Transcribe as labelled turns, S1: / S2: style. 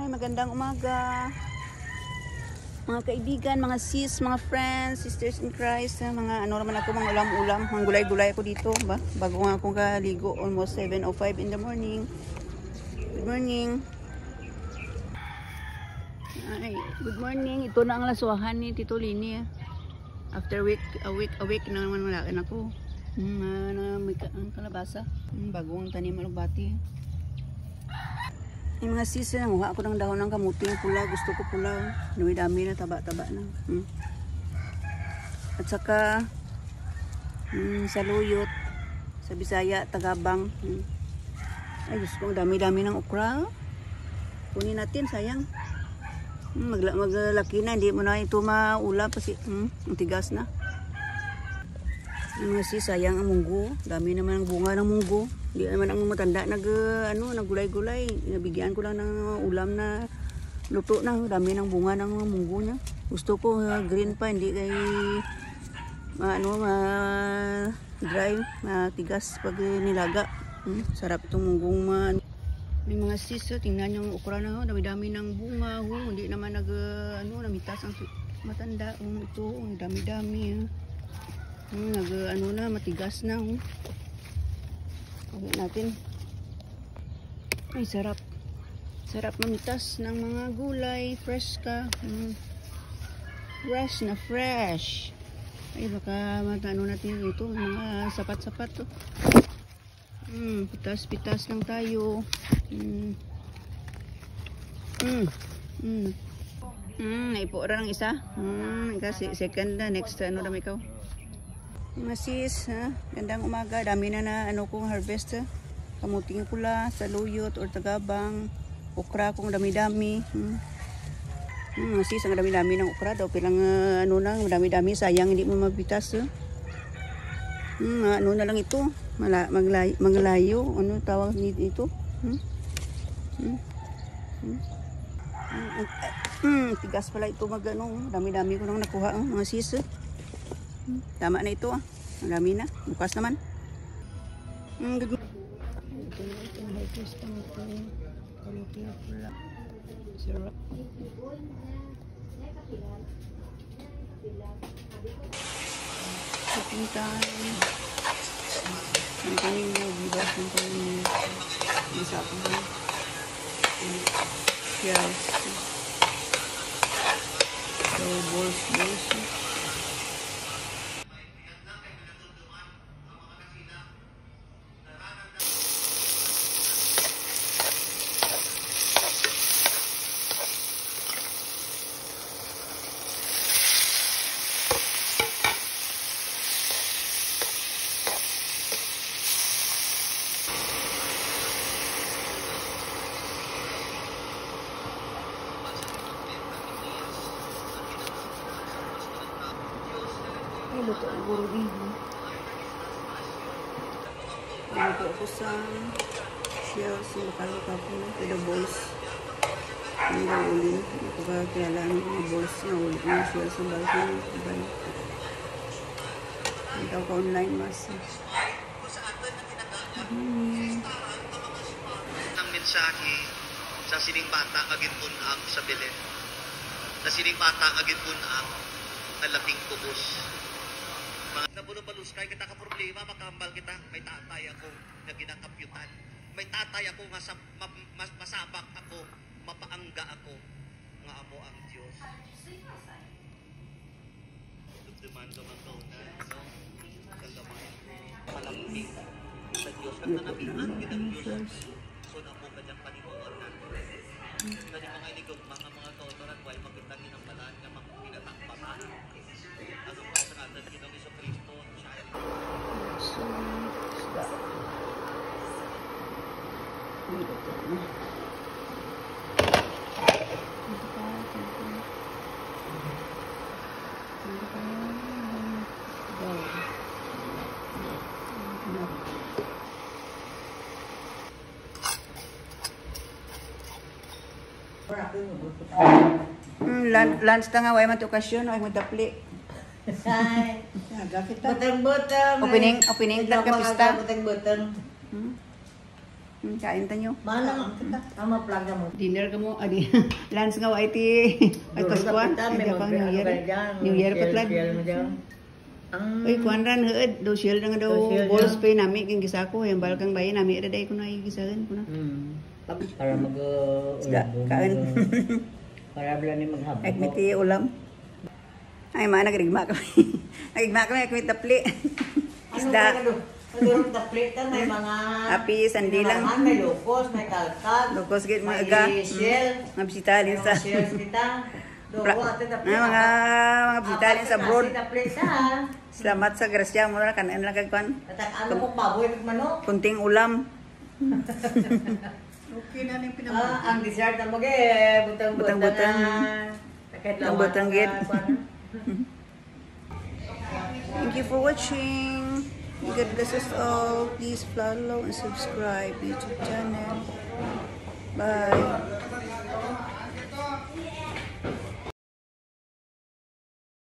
S1: Ay, magandang umaga. Mga kaibigan, mga sis, mga friends, sisters in Christ, mga ano naman ako, mga ulam-ulam, mga gulay-gulay ako dito, ba? Bago nga akong kaligo, almost 7:05 in the morning. Good morning. Ay, good morning. Ito na ang lasuhan ni Tito Lini. After a week na naman malakan ako. May kalabasa. Bagong tanim alugbati. Yung mga season, nanguha ako ng dahon ng kamuti ng pula. Gusto ko pula. Dami-dami na, taba-taba na. At saka, saluyot, sa Bisaya, Tagabang. Ay, gusto ko, dami-dami ng okra. Kunin natin, sayang. Maglaki na, hindi mo na ito maula kasi, ang tigas na. Yung mga sayang ang munggo. Dami naman ang bunga ng munggo. Hindi naman ang matanda naggulay-gulay. Nabigyan ko lang ng ulam na luto na. Dami ng bunga ng munggo niya. Gusto ko green pa, hindi kay dry, matigas pag nilaga. Sarap itong munggong may mga sis, tingnan yung okra na, dami-dami ng bunga. Hindi naman namitas ang matanda. Ito, dami-dami. Matigas na. Kawin natin. Ay, sarap. Sarap mamitas ng mga gulay. Fresh ka. Fresh na fresh. Ay, baka matano natin ito. Mga sapat-sapat to. Pitas-pitas lang tayo. Naipo orang isa. Kasi second na. Next, dami ikaw. Mga sis, gandang umaga. Dami na kong harvest. Kamuting pula, saluyot, or tagabang, okra kong dami-dami. Mga sis, ang dami-dami ng okra daw. Pilang dami-dami. Sayang hindi mo mabitas. Na lang ito. Maglayo. Ano tawag nito? Tigas pala ito dami-dami ko nang nakuha mga sis. Tama na ito Ang dami na. Bukas naman. Good morning. Ito na ito. Harvest ang ito. Kamuting pula. Sarap. Cooking time. Ang kanin mo. Bigas ng kanin mo. Masapahan. Yes. So, balls. Luto ang guro dito. Luto ako sa shells. Makaluka ko sa the balls. Ang gawulin. Kapagkilala ang mga balls na ulit ng shells ang balls na ang tawag ka online mas.
S2: Ang mensahe sa sining bata agin punang sa Belen. Na sining bata agin punang na laping kubos. Nabulo-balus kay kita ka problema, makambal kita. May tatay ako na ginakampyutan. May tatay ako nga masabak ako, mapaangga ako, nga amo ang Diyos. Dumando man daw na, kalamay, malambing sa Diyos. At nanabihan kitang Diyos. So na po kanyang panimuonan. Kanya mga iligog, mga kautoran, why magkitangin ang balaan nga pinatangpaman. Ano pa sa katan kitang Iso Kristo, siya ay
S1: lunch na nga, way man to okasyon, way mo dapli.
S3: Butang-butang.
S1: Opening lang ka pista.
S3: Butang-butang.
S1: Kain tanyo.
S3: Mana ang plaga mo.
S1: Dinner ka mo, adi. Lunch nga IT. Ay Paskuan. Ay pang New Year. New Year patlad. Uy, kuan ran heud do shell nga daw balls pay nami king gisako yang balkang bayi nami ada day kuno ay gisahan kuno.
S3: Para mag
S1: Kain.
S3: para bala ni maghabag.
S1: Ay miti ulam. Ay mana nagrigma kami. Nagrigma kami kami tapli. Isda.
S3: Ano taplit may mga
S1: Api sandilang.
S3: may locos, may kalkag.
S1: Locos gid mga aga.
S3: Shell.
S1: Mga bisita din sa.
S3: Shell kita.
S1: Mga bisita din sa abroad.
S3: Taplit sa.
S1: Salamat sa grasya mo na kanan lang kagkuan.
S3: Ano kung baboy manok?
S1: Kunting ulam.
S3: Okay na ning ang dessert na mag butang-butang.
S1: Butang-butang gid. Thank you for watching. God bless us all. Please follow and subscribe YouTube channel. Bye.